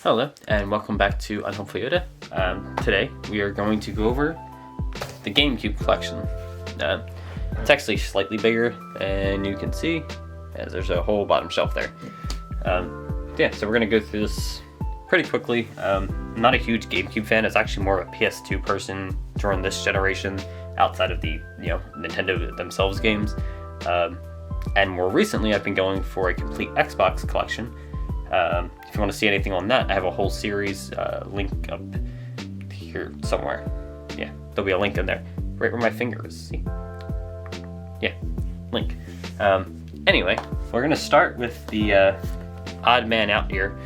Hello, and welcome back to Unhelpful Yoda. Today, we are going to go over the GameCube collection. It's actually slightly bigger, and you can see, as there's a whole bottom shelf there. So we're going to go through this pretty quickly. I'm not a huge GameCube fan. It's actually more of a PS2 person during this generation, outside of the Nintendo themselves games. And more recently, I've been going for a complete Xbox collection. If you want to see anything on that, I have a whole series, link up here somewhere. Yeah, there'll be a link in there, right where my finger is, see? Yeah, link. Anyway, we're gonna start with the odd man out here.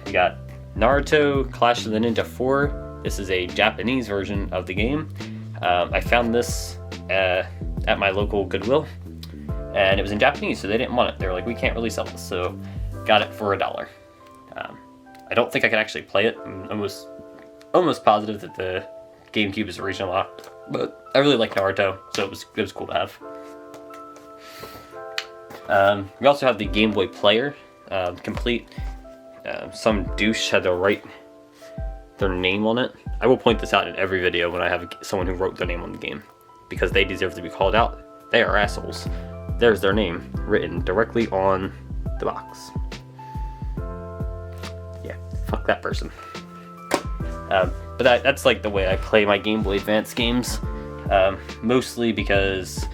We got Naruto Clash of the Ninja 4. This is a Japanese version of the game. I found this at my local Goodwill, and it was in Japanese, so they didn't want it. They were like, we can't really sell this, so got it for $1. I don't think I can actually play it. I'm almost positive that the GameCube is regional locked, but I really like Naruto, so it was cool to have. We also have the Game Boy Player, complete. Some douche had to write their name on it. I will point this out in every video when I have someone who wrote their name on the game, because they deserve to be called out. They are assholes. There's their name written directly on the box. Yeah, fuck that person. But that's like the way I play my Game Boy Advance games, mostly because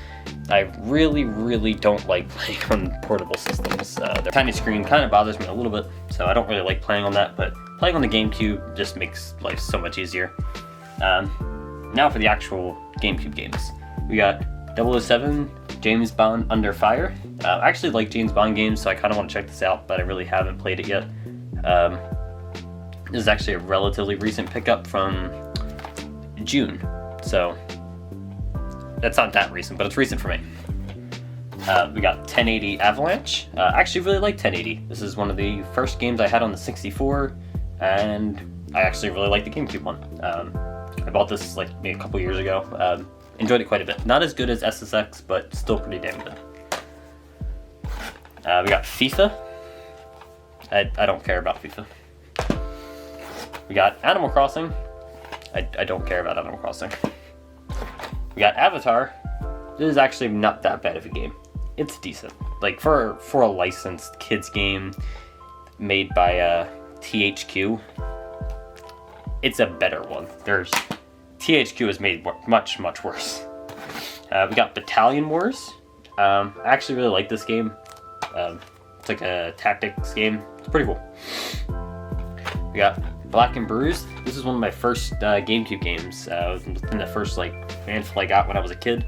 I really don't like playing on portable systems. The tiny screen kind of bothers me a little bit, so I don't really like playing on that, but playing on the GameCube just makes life so much easier. Now for the actual GameCube games. We got 007, James Bond Under Fire. I actually like James Bond games, so I kind of want to check this out, but I really haven't played it yet. This is actually a relatively recent pickup from June, so that's not that recent, but it's recent for me. We got 1080 Avalanche. I actually really like 1080. This is one of the first games I had on the 64, and I actually really like the GameCube one. I bought this like maybe a couple years ago. Enjoyed it quite a bit. Not as good as SSX, but still pretty damn good. We got FIFA. I don't care about FIFA. We got Animal Crossing. I don't care about Animal Crossing. We got Avatar. This is actually not that bad of a game. It's decent. Like for a licensed kids game made by THQ, it's a better one. THQ has made much worse. We got Battalion Wars. I actually really like this game. It's like a tactics game. It's pretty cool. We got Black and Bruised. This is one of my first GameCube games. Within the first handful I got when I was a kid.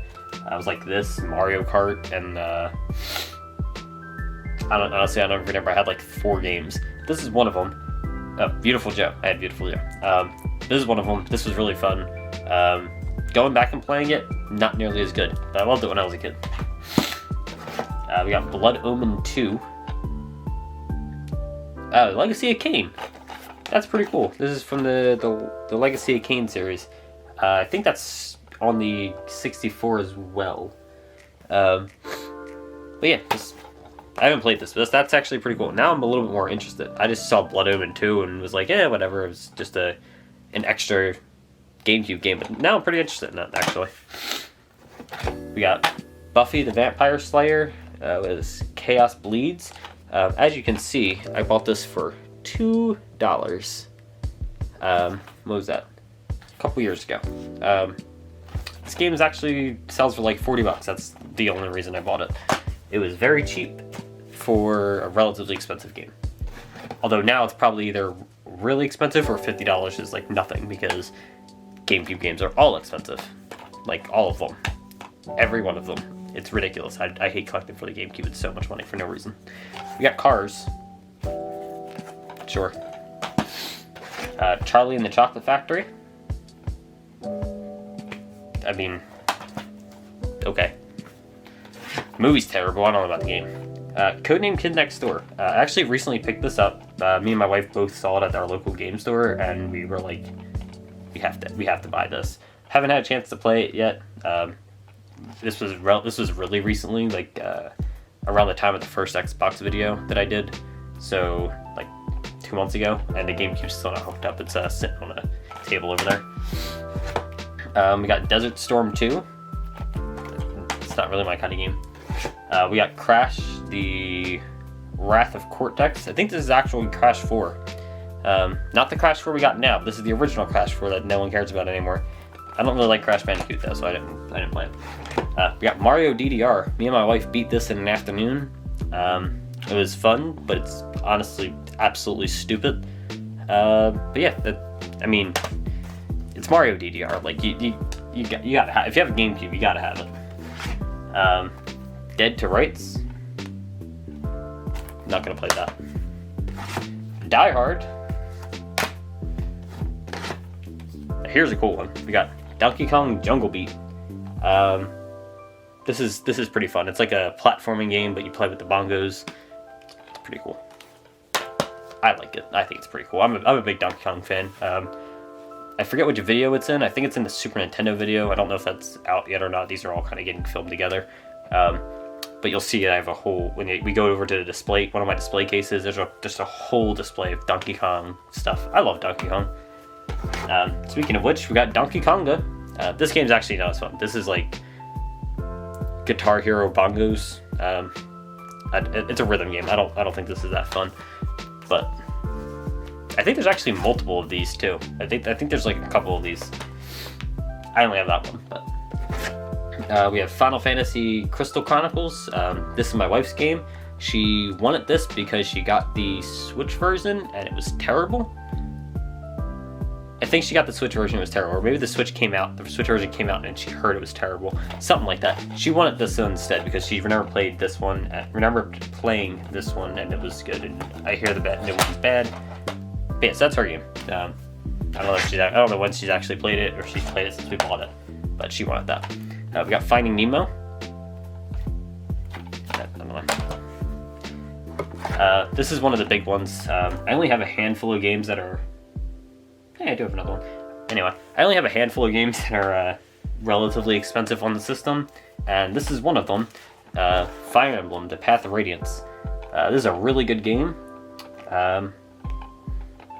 I was like this, Mario Kart, and I don't remember. I had like 4 games. This is one of them. Beautiful Joe. I had Beautiful Joe. This is one of them. This was really fun. Going back and playing it, not nearly as good, but I loved it when I was a kid. We got Blood Omen 2. Legacy of Kain. That's pretty cool. This is from the Legacy of Kain series. I think that's on the 64 as well. But yeah, I haven't played this, but that's actually pretty cool. Now I'm a little bit more interested. I just saw Blood Omen 2 and was like, yeah, whatever. It was just an extra GameCube game, but now I'm pretty interested in that, actually. We got Buffy the Vampire Slayer with Chaos Bleeds. As you can see, I bought this for $2. What was that? A couple years ago. This game actually sells for like $40. That's the only reason I bought it. It was very cheap for a relatively expensive game. Although now it's probably either really expensive or $50 is like nothing, because GameCube games are all expensive. Like all of them. Every one of them. It's ridiculous. I hate collecting for the GameCube. It's so much money for no reason. We got Cars. Sure. Charlie and the Chocolate Factory. I mean, okay. Movie's terrible. I don't know about the game. Codename Kid Next Door. I actually recently picked this up. Me and my wife both saw it at our local game store, and we were like, we have to buy this. Haven't had a chance to play it yet. This was really recently, like around the time of the first Xbox video that I did. So like 2 months ago, and the GameCube's still not hooked up. It's sitting on a table over there. We got Desert Storm 2. It's not really my kind of game. We got Crash, the Wrath of Cortex. I think this is actually Crash 4. Not the Crash 4 we got now, but this is the original Crash 4 that no one cares about anymore. I don't really like Crash Bandicoot though, so I didn't play it. We got Mario DDR. Me and my wife beat this in an afternoon. It was fun, but it's honestly absolutely stupid. But yeah, I mean, it's Mario DDR. Like you gotta have. If you have a GameCube, you gotta have it. Dead to Rights. Not gonna play that. Die Hard. Here's a cool one. We got Donkey Kong Jungle Beat. This is pretty fun. It's like a platforming game, but you play with the bongos. It's pretty cool. I like it. I think it's pretty cool. I'm a big Donkey Kong fan. I forget which video it's in. I think it's in the Super Nintendo video. I don't know if that's out yet or not. These are all kind of getting filmed together. But you'll see I have a whole, when we go over to the display, one of my display cases, there's just a whole display of Donkey Kong stuff. I love Donkey Kong. Speaking of which, we got Donkey Konga. This game's actually not as fun. This is like Guitar Hero bongos. It's a rhythm game. I don't think this is that fun, but I think there's actually multiple of these too. I think there's like a couple of these. I only have that one, but we have Final Fantasy Crystal Chronicles. This is my wife's game. She wanted this because she got the Switch version and it was terrible. I think she got the Switch version, it was terrible. Or maybe the Switch version came out and she heard it was terrible. Something like that. She wanted this instead because she remembered playing this one and it was good. And I hear the new one's bad. But yes, that's her game. I don't know when she's actually played it or she's played it since we bought it. But she wanted that. We got Finding Nemo. This is one of the big ones. I only have a handful of games that are... I do have another one. Anyway, I only have a handful of games that are relatively expensive on the system, and this is one of them. Fire Emblem, The Path of Radiance. This is a really good game. Yeah,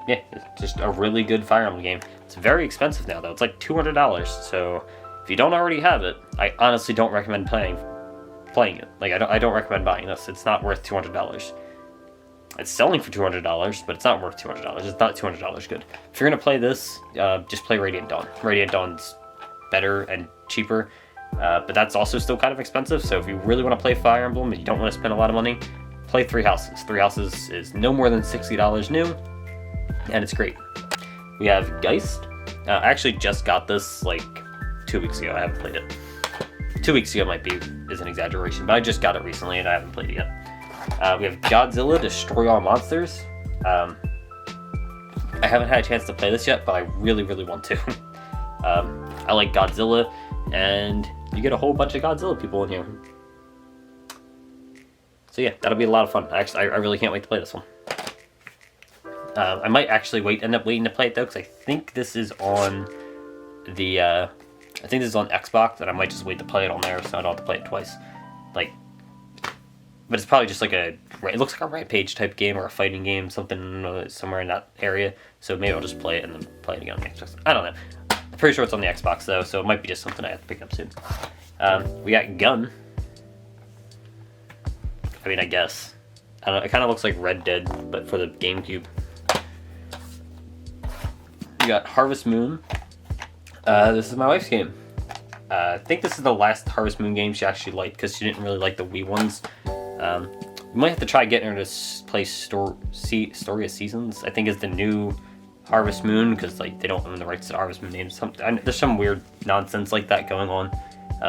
it's just a really good Fire Emblem game. It's very expensive now, though. It's like $200, so if you don't already have it, I honestly don't recommend playing it. Like, I don't recommend buying this. It's not worth $200. It's selling for $200, but it's not worth $200. It's not $200 good. If you're gonna play this, just play Radiant Dawn. Radiant Dawn's better and cheaper, but that's also still kind of expensive. So if you really want to play Fire Emblem and you don't want to spend a lot of money, play Three Houses. Three Houses is no more than $60 new, and it's great. We have Geist. I actually just got this like 2 weeks ago. I haven't played it. 2 weeks ago is an exaggeration, but I just got it recently and I haven't played it yet. We have Godzilla Destroy All Monsters. I haven't had a chance to play this yet, but I really, really want to. I like Godzilla, and you get a whole bunch of Godzilla people in here. So yeah, that'll be a lot of fun. Actually, I really can't wait to play this one. I might actually end up waiting to play it though, because I think this is on the Xbox, and I might just wait to play it on there, so I don't have to play it twice. But it's probably just like it looks like a Rampage type game or a fighting game, something somewhere in that area. So maybe I'll just play it and then play it again on the Xbox. I don't know. I'm pretty sure it's on the Xbox though, so it might be just something I have to pick up soon. We got Gun. I mean, I guess. I don't know, it kind of looks like Red Dead, but for the GameCube. We got Harvest Moon. This is my wife's game. I think this is the last Harvest Moon game she actually liked because she didn't really like the Wii ones. We might have to try getting her to play Story of Seasons. I think is the new Harvest Moon because they don't own the rights to the Harvest Moon names. There's some weird nonsense like that going on.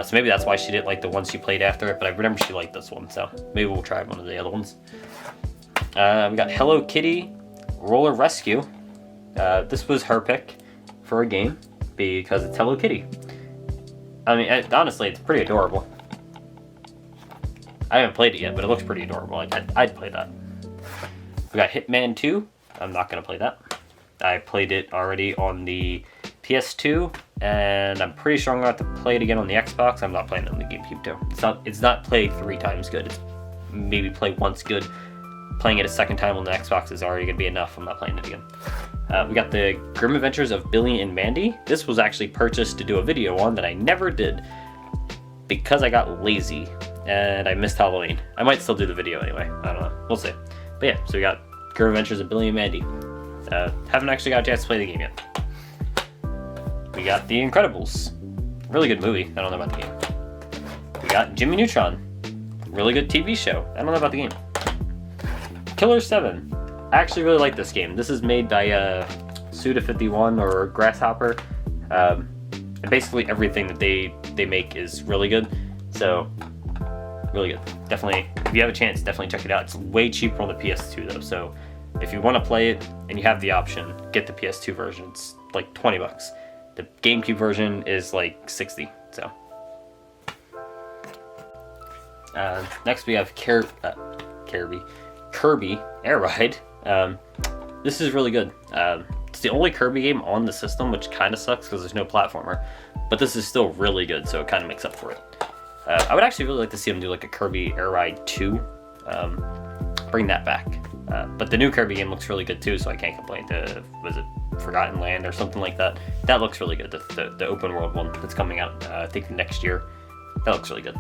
So maybe that's why she didn't like the ones she played after it. But I remember she liked this one, so maybe we'll try one of the other ones. We got Hello Kitty Roller Rescue. This was her pick for a game because it's Hello Kitty. I mean, honestly, it's pretty adorable. I haven't played it yet, but it looks pretty adorable. I'd play that. We got Hitman 2. I'm not going to play that. I played it already on the PS2, and I'm pretty sure I'm going to have to play it again on the Xbox. I'm not playing it on the GameCube too. It's not played 3 times good. It's maybe played once good. playing it a second time on the Xbox is already going to be enough. I'm not playing it again. We got the Grim Adventures of Billy and Mandy. This was actually purchased to do a video on that I never did because I got lazy and I missed Halloween. I might still do the video anyway. I don't know. We'll see. But yeah, so we got Grim Adventures of Billy and Mandy. Haven't actually got a chance to play the game yet. We got The Incredibles. Really good movie. I don't know about the game. We got Jimmy Neutron. Really good TV show. I don't know about the game. Killer 7. I actually really like this game. This is made by Suda51 or Grasshopper. And basically everything that they make is really good. So, really good. Definitely, if you have a chance, definitely check it out. It's way cheaper on the PS2 though. So, if you want to play it and you have the option, get the PS2 version. It's like $20. The GameCube version is like 60. So. Next we have Kirby Air Ride. This is really good. It's the only Kirby game on the system, which kind of sucks because there's no platformer. But this is still really good, so it kind of makes up for it. I would actually really like to see them do like a Kirby Air Ride 2. Bring that back. But the new Kirby game looks really good too, so I can't complain. Was it Forgotten Land or something like that? That looks really good. The open world one that's coming out, I think next year. That looks really good.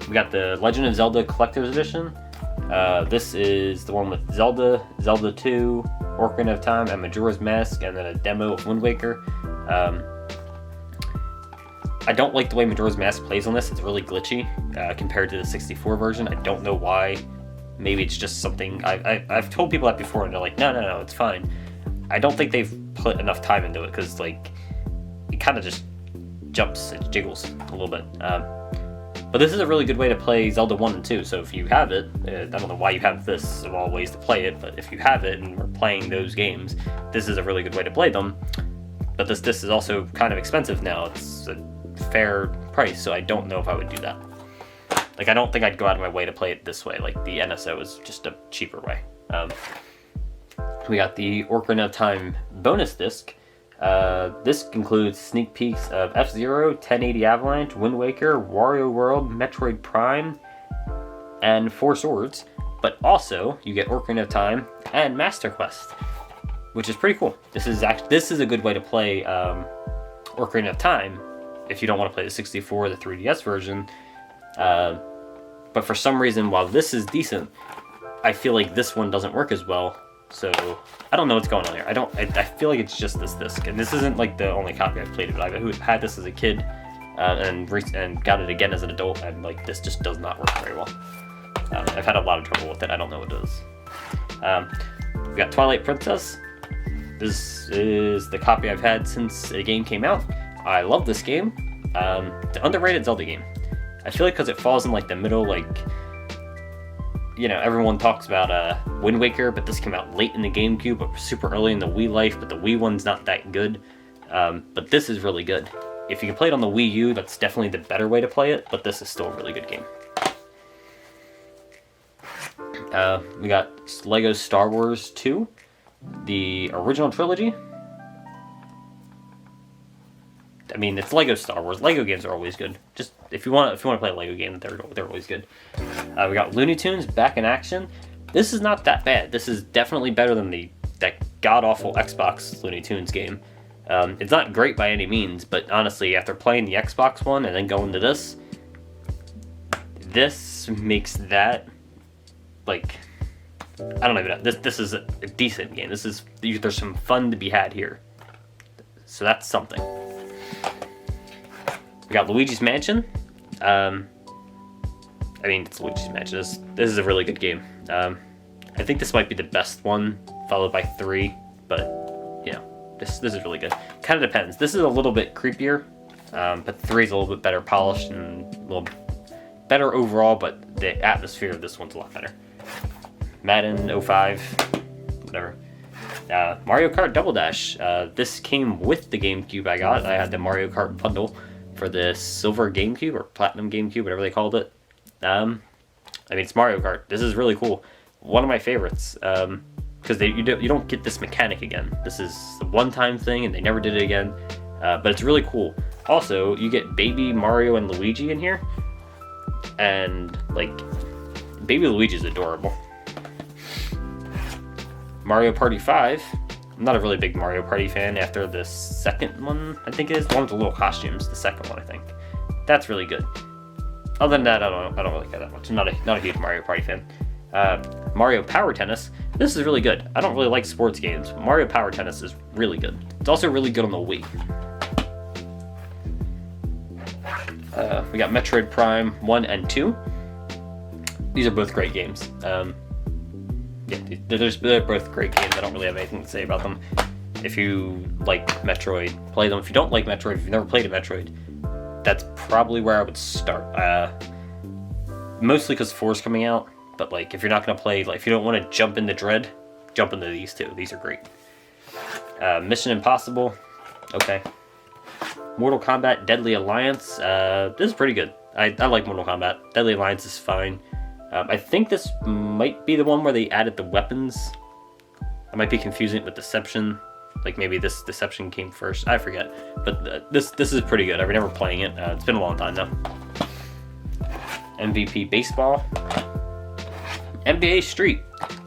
We got the Legend of Zelda Collector's Edition. This is the one with Zelda, Zelda 2, Ocarina of Time, and Majora's Mask, and then a demo of Wind Waker. I don't like the way Majora's Mask plays on this. It's really glitchy compared to the 64 version. I don't know why. Maybe it's just something... I've told people that before, and they're like, no, it's fine. I don't think they've put enough time into it, because like, it kind of just jumps and jiggles a little bit. But this is a really good way to play Zelda 1 and 2, so if you have it, I don't know why you have this of all ways to play it, but if you have it and are playing those games, this is a really good way to play them. But this is also kind of expensive now. It's a fair price, so I don't know if I would do that. Like, I don't think I'd go out of my way to play it this way. Like, the NSO is just a cheaper way. We got the Ocarina of Time bonus disc. This includes sneak peeks of F-Zero, 1080 Avalanche, Wind Waker, Wario World, Metroid Prime, and 4 Swords. But also, you get Ocarina of Time and Master Quest, which is pretty cool. This is a good way to play Ocarina of Time if you don't want to play the 64 or the 3DS version. But for some reason, while this is decent, I feel like this one doesn't work as well. So I don't know what's going on here. I feel like it's just this disc, and this isn't like the only copy I've played of it. I've had this as a kid and got it again as an adult, and like this just does not work very well. I've had a lot of trouble with it. I don't know what it is. We got Twilight Princess. This is the copy I've had since the game came out. I love this game. The underrated Zelda game. I feel like because it falls in like the middle, like, you know, everyone talks about Wind Waker, but this came out late in the GameCube, but super early in the Wii life, but the Wii one's not that good. But this is really good. If you can play it on the Wii U, that's definitely the better way to play it, but this is still a really good game. We got Lego Star Wars 2, the original trilogy. I mean, it's Lego Star Wars. Lego games are always good. Just if you want to play a Lego game, they're always good. We got Looney Tunes back in action. This is not that bad. This is definitely better than that god awful Xbox Looney Tunes game. It's not great by any means, but honestly, after playing the Xbox one and then going to this makes that, like, I don't even know. This is a decent game. There's some fun to be had here. So that's something. We got Luigi's Mansion. I mean, it's Luigi's Mansion. This is a really good game. I think this might be the best one, followed by 3, but, you know, this is really good. Kind of depends. This is a little bit creepier, but 3 is a little bit better polished and a little better overall, but the atmosphere of this one's a lot better. Madden 05, whatever. Mario Kart Double Dash. This came with the GameCube I got. I had the Mario Kart bundle for the Silver GameCube or Platinum GameCube, whatever they called it. I mean, it's Mario Kart. This is really cool. One of my favorites, because you don't get this mechanic again. This is a one-time thing, and they never did it again. But it's really cool. Also, you get Baby Mario and Luigi in here, and like, Baby Luigi is adorable. Mario Party 5. I'm not a really big Mario Party fan after the second one, I think it is. The one with the little costumes, the second one, I think. That's really good. Other than that, I don't really care that much. I'm not a huge Mario Party fan. Mario Power Tennis. This is really good. I don't really like sports games. Mario Power Tennis is really good. It's also really good on the Wii. We got Metroid Prime 1 and 2. These are both great games. Yeah, they're both great games. I don't really have anything to say about them. If you like Metroid, play them. If you don't like Metroid, if you've never played a Metroid, that's probably where I would start. Mostly because 4 is coming out, but like if you're not gonna play, like if you don't want to jump into Dread, jump into these two. These are great. Mission Impossible, okay. Mortal Kombat Deadly Alliance, this is pretty good. I like Mortal Kombat. Deadly Alliance is fine. I think this might be the one where they added the weapons. I might be confusing it with Deception. Like maybe this Deception came first. I forget. But this is pretty good. I remember playing it. It's been a long time now. MVP Baseball. NBA Street.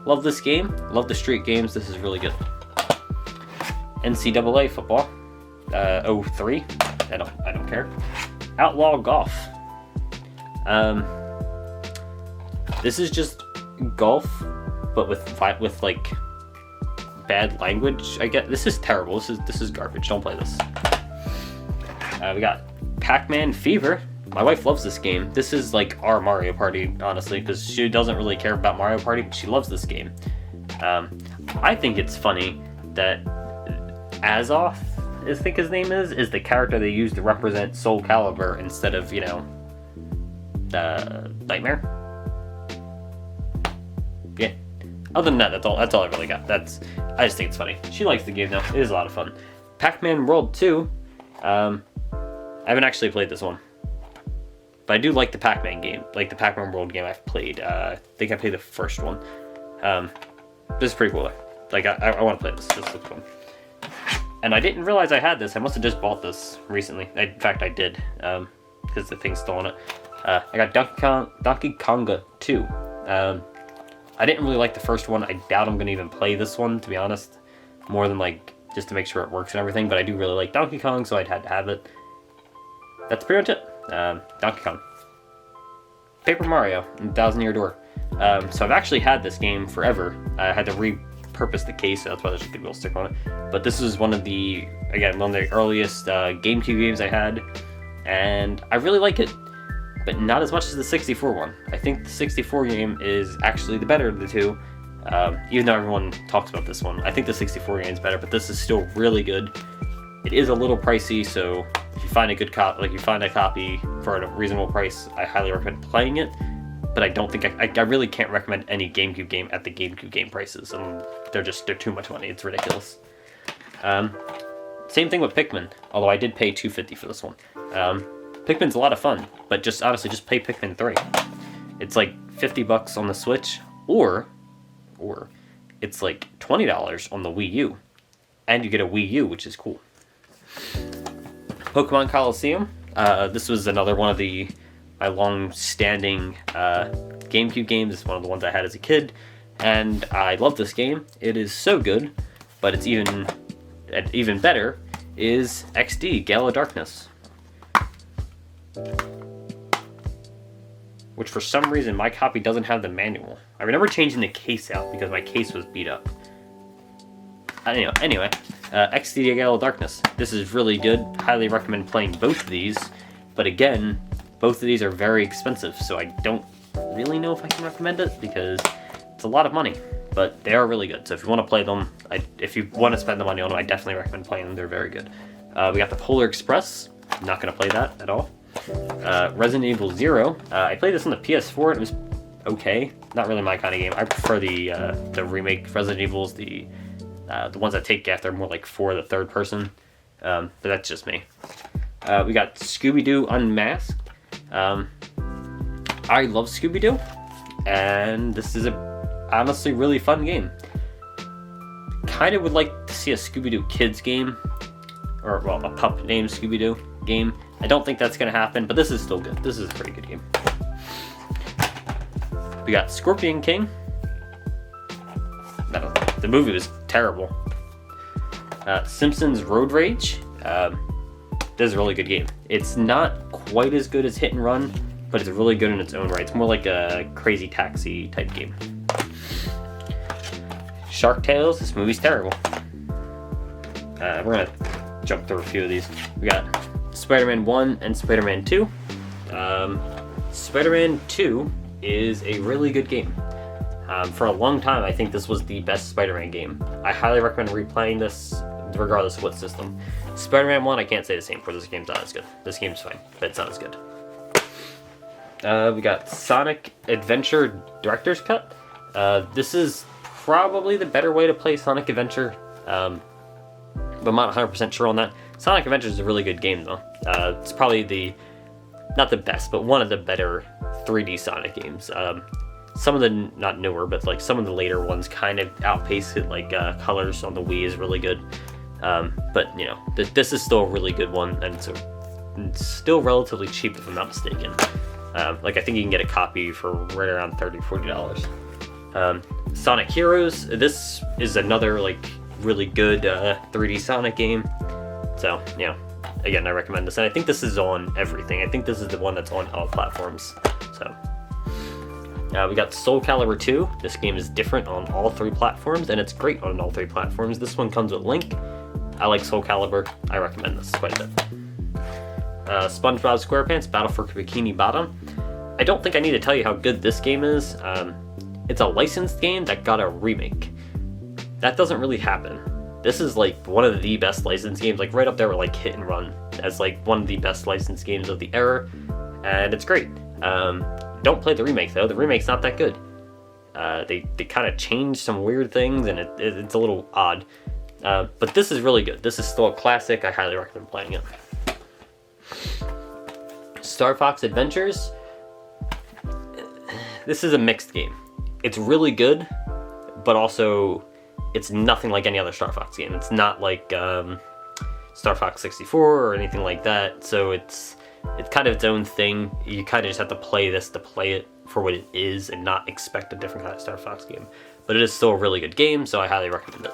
Love this game. Love the street games. This is really good. NCAA Football. 03. I don't care. Outlaw Golf. This is just golf, but with like bad language. I get this is terrible. This is garbage. Don't play this. We got Pac-Man Fever. My wife loves this game. This is like our Mario Party, honestly, because she doesn't really care about Mario Party, but she loves this game. I think it's funny that Azoth, I think his name is the character they use to represent Soul Calibur instead of, you know, Nightmare. Yeah. Other than that, that's all I really got. I just think it's funny. She likes the game though. It is a lot of fun. Pac-Man World 2. I haven't actually played this one, but I do like the Pac-Man game, like the Pac-Man World game I've played. I think I played the first one. This is pretty cool though. Like I want to play this. This looks fun. And I didn't realize I had this. I must have just bought this recently. In fact, I did, because the thing's still on it. I got Donkey Konga 2. I didn't really like the first one. I doubt I'm going to even play this one, to be honest. More than like, just to make sure it works and everything. But I do really like Donkey Kong, so I'd had to have it. That's pretty much it. Donkey Kong. Paper Mario and Thousand Year Door. So I've actually had this game forever. I had to repurpose the case, so that's why there's a good little sticker on it. But this is one of the earliest GameCube games I had. And I really like it. But not as much as the 64 one. I think the 64 game is actually the better of the two, even though everyone talks about this one. I think the 64 game is better, but this is still really good. It is a little pricey, so if you find a good copy, like you find a copy for a reasonable price, I highly recommend playing it. But I don't think I really can't recommend any GameCube game at the GameCube game prices. They're too much money. It's ridiculous. Same thing with Pikmin, although I did pay $250 for this one. Pikmin's a lot of fun, but honestly, just play Pikmin 3. It's like $50 on the Switch, or it's like $20 on the Wii U, and you get a Wii U, which is cool. Pokemon Coliseum. This was another one of my long-standing GameCube games. It's one of the ones I had as a kid, and I love this game. It is so good, but it's even better is XD Gale of Darkness. Which for some reason my copy doesn't have the manual. I remember changing the case out because my case was beat up. Anyway, XD Gale of Darkness. This is really good. Highly recommend playing both of these. But again, both of these are very expensive, so I don't really know if I can recommend it because it's a lot of money. But they are really good. So if you want to play them, if you want to spend the money on them, I definitely recommend playing them. They're very good. We got the Polar Express. I'm not going to play that at all. Resident Evil 0. I played this on the PS4 and it was okay. Not really my kind of game. I prefer the remake Resident Evils, the ones that take after more like for the third person. But that's just me. We got Scooby-Doo Unmasked. I love Scooby-Doo, and this is a honestly really fun game. Kind of would like to see a Scooby-Doo Kids game, or well, a pup named Scooby-Doo game. I don't think that's going to happen, but this is still good. This is a pretty good game. We got Scorpion King. the movie was terrible. Simpsons Road Rage. This is a really good game. It's not quite as good as Hit and Run, but it's really good in its own right. It's more like a Crazy Taxi type game. Shark Tales. This movie's terrible. We're gonna jump through a few of these. We got Spider-Man 1 and Spider-Man 2. Spider-Man 2 is a really good game. For a long time, I think this was the best Spider-Man game. I highly recommend replaying this, regardless of what system. Spider-Man 1, I can't say the same for. This game's not as good. This game's fine, but it's not as good. We got Sonic Adventure Director's Cut. This is probably the better way to play Sonic Adventure, but I'm not 100% sure on that. Sonic Adventure is a really good game, though. It's probably not the best, but one of the better 3D Sonic games. Some of the, not newer, but like some of the later ones kind of outpace it, like Colors on the Wii is really good. But, you know, this is still a really good one, and it's still relatively cheap if I'm not mistaken. Like, I think you can get a copy for right around $30, $40. Sonic Heroes, this is another, like, really good 3D Sonic game. So, you know, again, I recommend this. And I think this is on everything. I think this is the one that's on all platforms. So, we got Soul Calibur 2. This game is different on all 3 platforms, and it's great on all 3 platforms. This one comes with Link. I like Soul Calibur. I recommend this quite a bit. SpongeBob SquarePants Battle for Bikini Bottom. I don't think I need to tell you how good this game is. It's a licensed game that got a remake. That doesn't really happen. This is like one of the best licensed games, like right up there with like Hit and Run as like one of the best licensed games of the era, and it's great. Don't play the remake though. The remake's not that good. They kind of changed some weird things, and it's a little odd. But this is really good. This is still a classic. I highly recommend playing it. Star Fox Adventures. This is a mixed game. It's really good, but also it's nothing like any other Star Fox game. It's not like Star Fox 64 or anything like that. So it's kind of its own thing. You kind of just have to play this to play it for what it is and not expect a different kind of Star Fox game. But it is still a really good game, so I highly recommend it.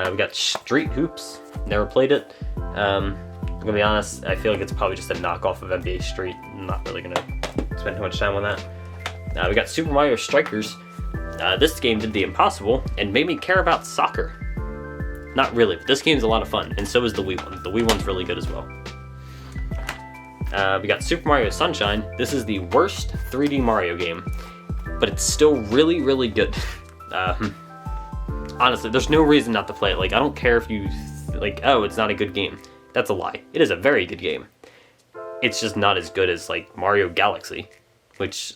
We got Street Hoops. Never played it. I'm gonna be honest, I feel like it's probably just a knockoff of NBA Street. I'm not really gonna spend too much time on that. We got Super Mario Strikers. This game did the impossible and made me care about soccer. Not really, but this game's a lot of fun, and so is the Wii one. The Wii one's really good as well. We got Super Mario Sunshine. This is the worst 3D Mario game, but it's still really, really good. Honestly, there's no reason not to play it. Like, I don't care if you, like, oh, it's not a good game. That's a lie. It is a very good game. It's just not as good as, like, Mario Galaxy, which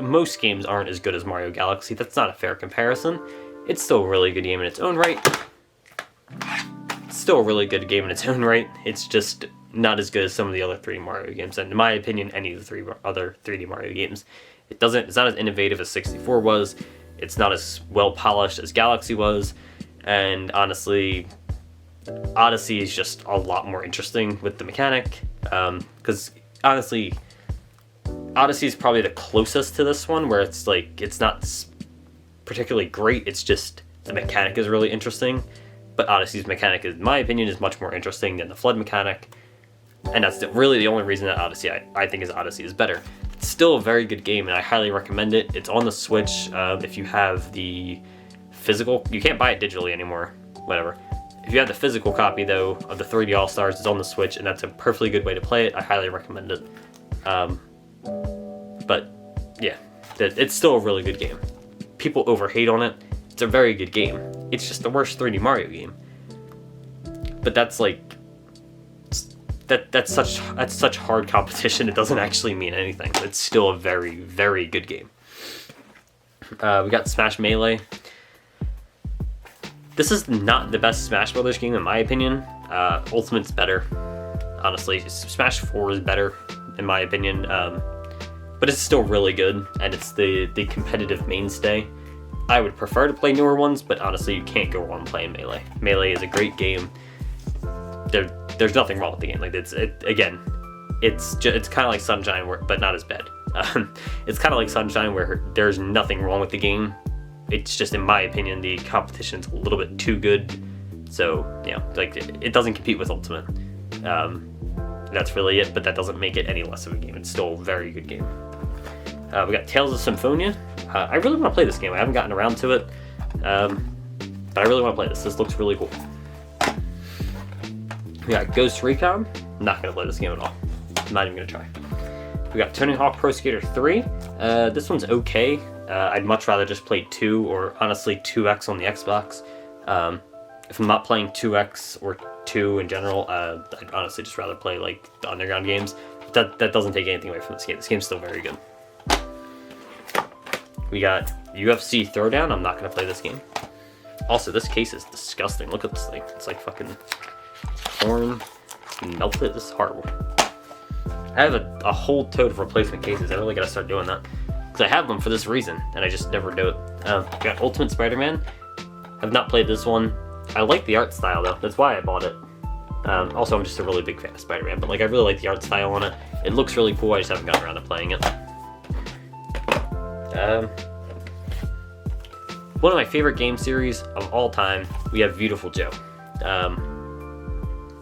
most games aren't as good as Mario Galaxy. That's not a fair comparison. It's still a really good game in its own right. It's still a really good game in its own right. It's just not as good as some of the other 3D Mario games. And in my opinion, any of the other 3D Mario games. It's not as innovative as 64 was. It's not as well polished as Galaxy was. And honestly, Odyssey is just a lot more interesting with the mechanic. Because honestly, Odyssey is probably the closest to this one, where it's like, it's not particularly great. It's just the mechanic is really interesting. But Odyssey's mechanic, in my opinion, is much more interesting than the flood mechanic. And that's really the only reason that Odyssey, I think, Odyssey is better. It's still a very good game, and I highly recommend it. It's on the Switch. If you have the physical, you can't buy it digitally anymore, whatever. If you have the physical copy, though, of the 3D All-Stars, it's on the Switch, and that's a perfectly good way to play it. I highly recommend it. But, yeah, it's still a really good game. People overhate on it. It's a very good game. It's just the worst 3D Mario game. But that's like, that's such hard competition. It doesn't actually mean anything. It's still a very, very good game. We got Smash Melee. This is not the best Smash Brothers game in my opinion. Ultimate's better. Honestly, Smash 4 is better in my opinion. But it's still really good, and it's the competitive mainstay. I would prefer to play newer ones, but honestly, you can't go wrong playing Melee. Melee is a great game. There's nothing wrong with the game. Like it's kind of like Sunshine, but not as bad. It's kind of like Sunshine, where there's nothing wrong with the game, it's just, in my opinion, the competition's a little bit too good. So, you know, like, it doesn't compete with Ultimate. That's really it, but that doesn't make it any less of a game. It's still a very good game. We got Tales of Symphonia. I really want to play this game. I haven't gotten around to it, but I really want to play this. This looks really cool. We got Ghost Recon. I'm not going to play this game at all. I'm not even going to try. We got Tony Hawk Pro Skater 3. This one's okay. I'd much rather just play 2, or honestly 2X on the Xbox. If I'm not playing 2X or 2 in general, I'd honestly just rather play like the underground games. That doesn't take anything away from this game. This game's still very good. We got UFC Throwdown. I'm not going to play this game. Also, this case is disgusting. Look at this thing. It's like fucking torn, melted. This is horrible. I have a whole tote of replacement cases. I really got to start doing that. Because I have them for this reason, and I just never do it. We got Ultimate Spider-Man. I've not played this one. I like the art style, though. That's why I bought it. Also, I'm just a really big fan of Spider-Man, but like I really like the art style on it. It looks really cool. I just haven't gotten around to playing it. One of my favorite game series of all time, we have Beautiful Joe.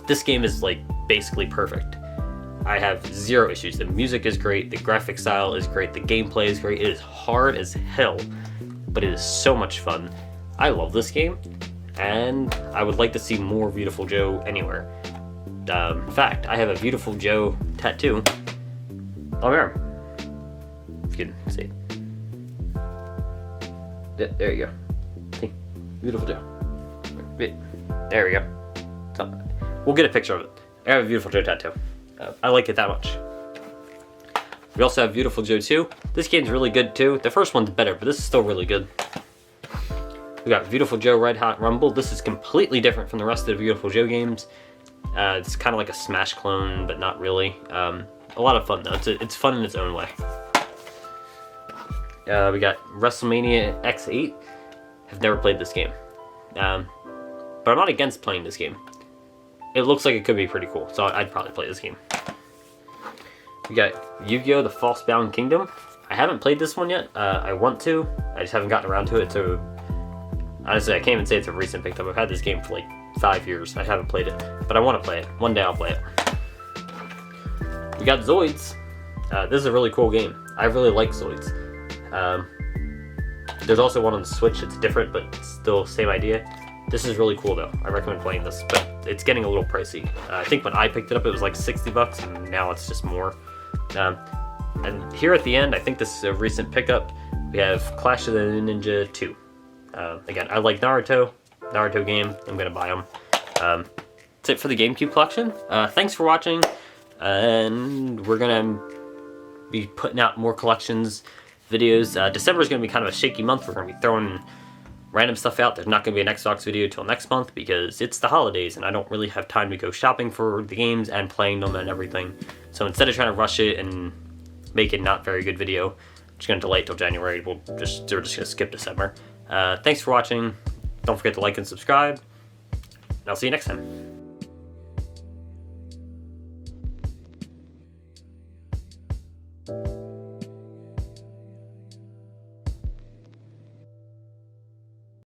This game is like basically perfect. I have zero issues. The music is great, the graphic style is great, the gameplay is great. It is hard as hell, but it is so much fun. I love this game, and I would like to see more Beautiful Joe anywhere. In fact, I have a Beautiful Joe tattoo on my arm. If you can see it. Yeah, there you go. See? Beautiful Joe. There we go. So, we'll get a picture of it. I have a Beautiful Joe tattoo. I like it that much. We also have Beautiful Joe 2. This game's really good too. The first one's better, but this is still really good. We got Beautiful Joe Red Hot Rumble. This is completely different from the rest of the Beautiful Joe games. It's kind of like a Smash clone, but not really. A lot of fun though. It's fun in its own way. We got Wrestlemania X8. I've never played this game. But I'm not against playing this game. It looks like it could be pretty cool, so I'd probably play this game. We got Yu-Gi-Oh! The False-Bound Kingdom. I haven't played this one yet. I want to. I just haven't gotten around to it. So honestly, I can't even say it's a recent pickup. I've had this game for like 5 years. I haven't played it, but I want to play it. One day I'll play it. We got Zoids. This is a really cool game. I really like Zoids. There's also one on the Switch. It's different, but still same idea. This is really cool though. I recommend playing this, but it's getting a little pricey. I think when I picked it up, it was like $60, and now it's just more. And here at the end, I think this is a recent pickup. We have Clash of the Ninja 2. Again, I like Naruto game. I'm gonna buy them. That's it for the GameCube collection. Thanks for watching, and we're gonna be putting out more collections videos. December is gonna be kind of a shaky month. We're gonna be throwing random stuff out. There's not going to be an Xbox video till next month because it's the holidays and I don't really have time to go shopping for the games and playing them and everything. So instead of trying to rush it and make a not very good video, I'm just going to delay it till January. We're just going to skip December. Thanks for watching. Don't forget to like and subscribe. And I'll see you next time.